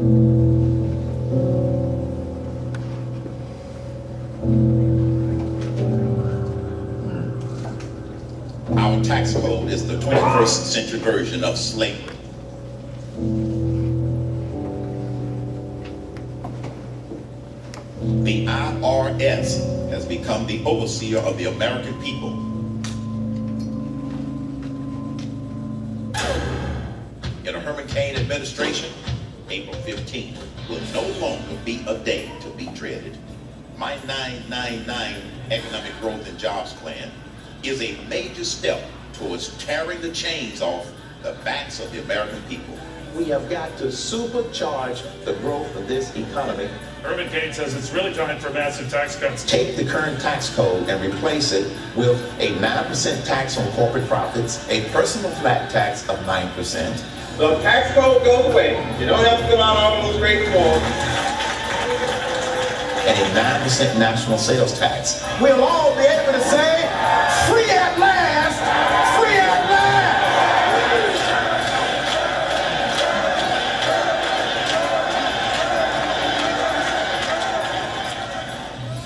Our tax code is the 21st century version of slavery. The IRS has become the overseer of the American people. In a Herman Cain administration, April 15th will no longer be a day to be dreaded. My 999 economic growth and jobs plan is a major step towards tearing the chains off the backs of the American people. We have got to supercharge the growth of this economy. Herman Cain says it's really time for massive tax cuts. Take the current tax code and replace it with a 9% tax on corporate profits, a personal flat tax of 9%. So if tax code goes away, you don't have to fill out all those great forms. And a 9% national sales tax. We'll all be able to say, free at last, free at last.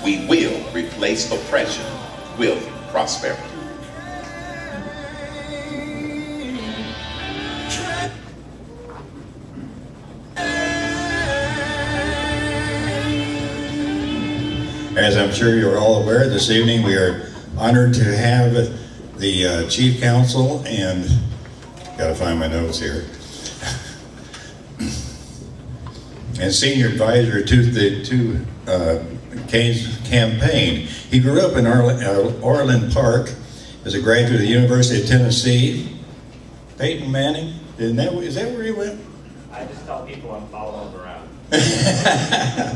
We will replace oppression with prosperity. As I'm sure you're all aware, this evening we are honored to have the Chief Counsel and, gotta find my notes here, and Senior Advisor to Cain's campaign. He grew up in Orland Park as a graduate of the University of Tennessee. Peyton Manning, is that where he went? I just tell people I'm following him around.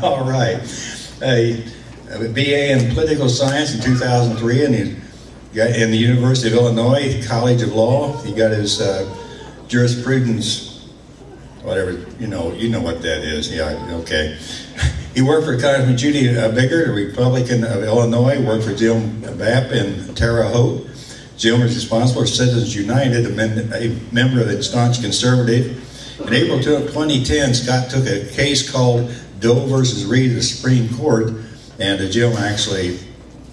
All right. A BA in Political Science in 2003, and he got in the University of Illinois College of Law. He got his jurisprudence, whatever, you know what that is. Yeah, okay. He worked for Congressman Judy Biggert, a Republican of Illinois, worked for Jim Bapp in Terre Haute. Jim was responsible for Citizens United, a member of the staunch conservative. In April 2010, Scott took a case called Doe versus Reed to the Supreme Court, and Jim actually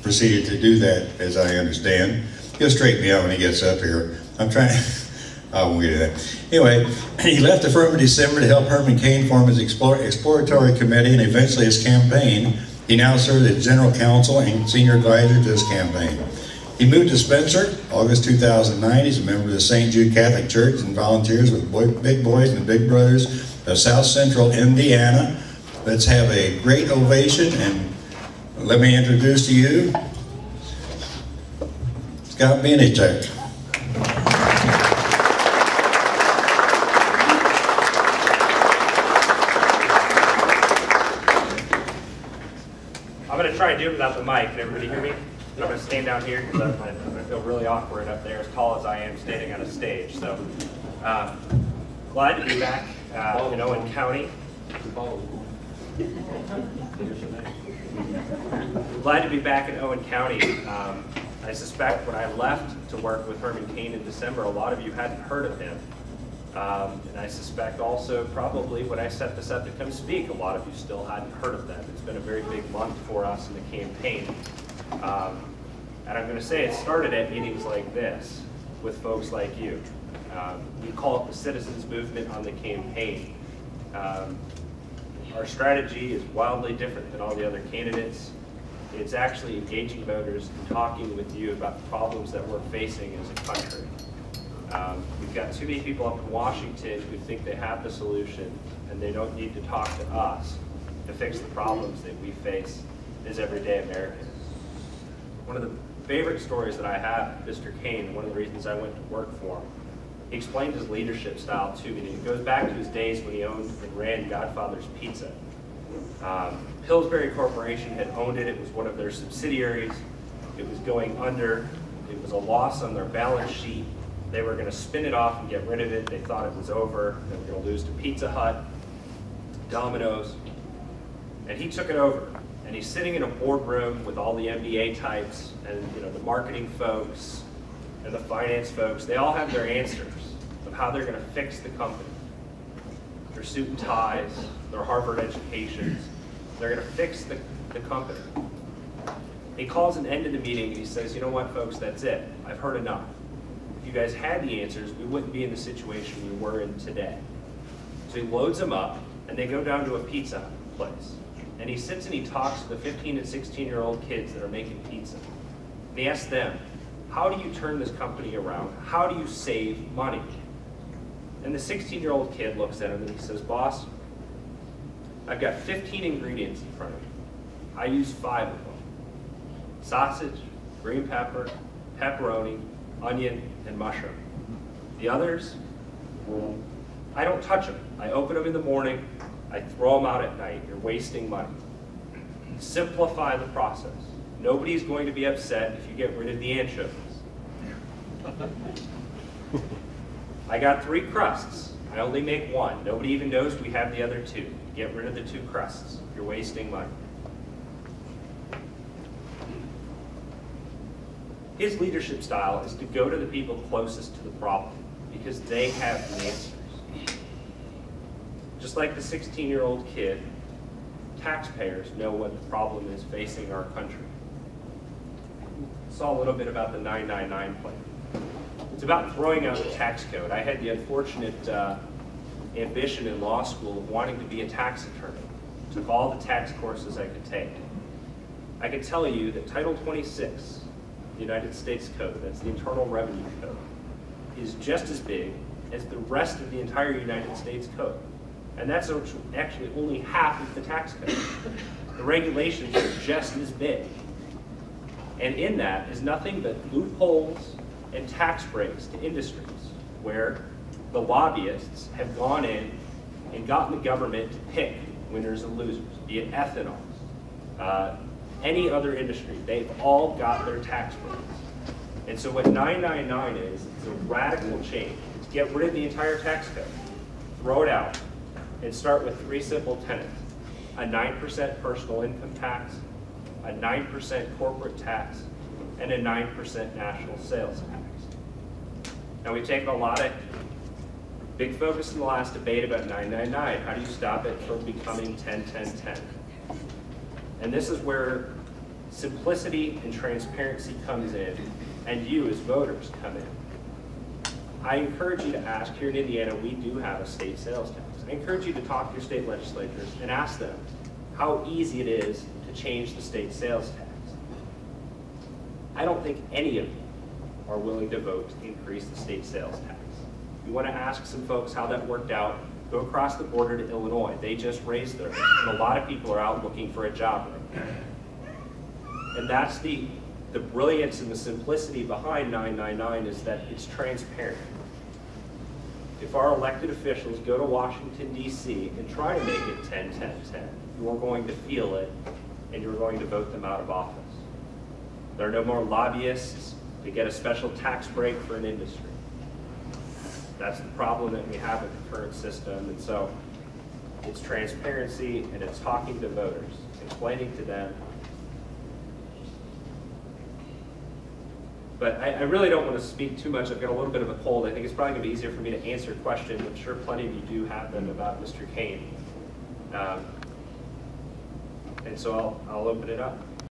proceeded to do that, as I understand. He'll straighten me out when he gets up here. I won't get to that. Anyway, he left the firm in December to help Herman Cain form his exploratory committee and eventually his campaign. He now serves as general counsel and senior advisor to his campaign. He moved to Spencer, August 2009. He's a member of the St. Jude Catholic Church and volunteers with Big Boys and Big Brothers of South Central Indiana. Let's have a great ovation, and let me introduce to you Scott Bieniek. I'm going to try and do it without the mic. Can everybody hear me? I'm going to stand down here because I feel really awkward up there, as tall as I am, standing on a stage. So, glad to be back in Owen County. Glad to be back in Owen County. I suspect when I left to work with Herman Cain in December, a lot of you hadn't heard of him. And I suspect also probably when I set this up to come speak, a lot of you still hadn't heard of them. It's been a very big month for us in the campaign. And I'm going to say it started at meetings like this with folks like you. We call it the citizens movement on the campaign. Our strategy is wildly different than all the other candidates. It's actually engaging voters and talking with you about the problems that we're facing as a country. We've got too many people up in Washington who think they have the solution and they don't need to talk to us to fix the problems that we face as everyday Americans. One of the favorite stories that I have, Mr. Cain, one of the reasons I went to work for him, he explained his leadership style to me. It goes back to his days when he owned and ran Godfather's Pizza. Pillsbury Corporation had owned it. It was one of their subsidiaries. It was going under. It was a loss on their balance sheet. They were going to spin it off and get rid of it. They thought it was over. They were going to lose to Pizza Hut, Domino's. And he took it over. And he's sitting in a boardroom with all the MBA types and the marketing folks and the finance folks. They all have their answers of how they're going to fix the company. their suit and ties, their Harvard educations. They're going to fix the company. He calls an end to the meeting and he says, you know what, folks, that's it. I've heard enough. If you guys had the answers, we wouldn't be in the situation we were in today. So he loads them up, and they go down to a pizza place. And he sits and he talks to the 15 and 16-year-old kids that are making pizza. And he asks them, how do you turn this company around? How do you save money? And the 16-year-old kid looks at him and he says, boss, I've got 15 ingredients in front of me. I use 5 of them. Sausage, green pepper, pepperoni, onion, and mushroom. The others, I don't touch them. I open them in the morning, I throw them out at night. You're wasting money. Simplify the process. Nobody's going to be upset if you get rid of the anchovies. I got 3 crusts. I only make 1. Nobody even knows we have the other 2. Get rid of the 2 crusts. You're wasting money. His leadership style is to go to the people closest to the problem because they have the answers. Just like the 16-year-old kid, taxpayers know what the problem is facing our country. Saw a little bit about the 999 plan. It's about throwing out the tax code. I had the unfortunate ambition in law school of wanting to be a tax attorney. Took all the tax courses I could take. I can tell you that Title 26, the United States Code, that's the Internal Revenue Code, is just as big as the rest of the entire United States Code. And that's actually only half of the tax code. The regulations are just as big. And in that is nothing but loopholes and tax breaks to industries where the lobbyists have gone in and gotten the government to pick winners and losers, be it ethanol, any other industry. They've all got their tax breaks. And so what 999 is, it's a radical change. It's get rid of the entire tax code, throw it out, and start with 3 simple tenets. A 9% personal income tax, a 9% corporate tax, and a 9% national sales tax. Now we've taken a lot of big focus in the last debate about 999. How do you stop it from becoming 10-10-10? And this is where simplicity and transparency comes in, and you as voters come in. I encourage you to ask, here in Indiana, we do have a state sales tax. I encourage you to talk to your state legislators and ask them how easy it is to change the state sales tax. I don't think any of you are willing to vote to increase the state sales tax. You want to ask some folks how that worked out, go across the border to Illinois. They just raised theirs, and a lot of people are out looking for a job right now. And that's the brilliance and the simplicity behind 999 is that it's transparent. If our elected officials go to Washington, D.C. and try to make it 10-10-10, you're going to feel it, and you're going to vote them out of office. There are no more lobbyists to get a special tax break for an industry. That's the problem that we have with the current system, and so it's transparency and it's talking to voters, explaining to them. But I really don't want to speak too much. I've got a little bit of a cold. I think it's probably going to be easier for me to answer questions. I'm sure plenty of you do have them about Mr. Kane. And so I'll open it up.